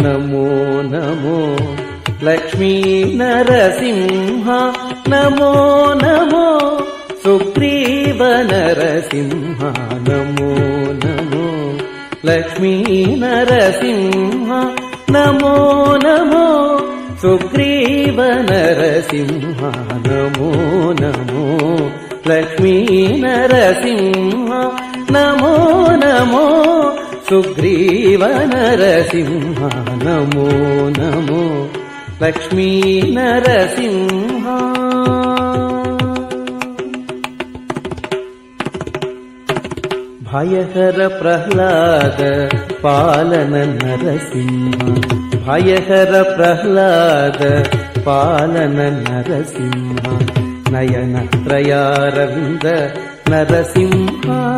నమో నమో లక్ష్మీ నరసింహ నమో నమో సుగ్రీవ నరసింహ నమో నమో లక్ష్మీ నరసింహ నమో నమో సుగ్రీవ నరసింహ నమో నమో లక్ష్మీ నరసింహ నమో నమో సుగ్రీవ నరసింహ నమో నమో లక్ష్మీ నరసింహ. భయహర ప్రహ్లాద పాలన నరసింహ భయహర ప్రహ్లాద పాలన నరసింహ నయన త్రయారవింద నరసింహ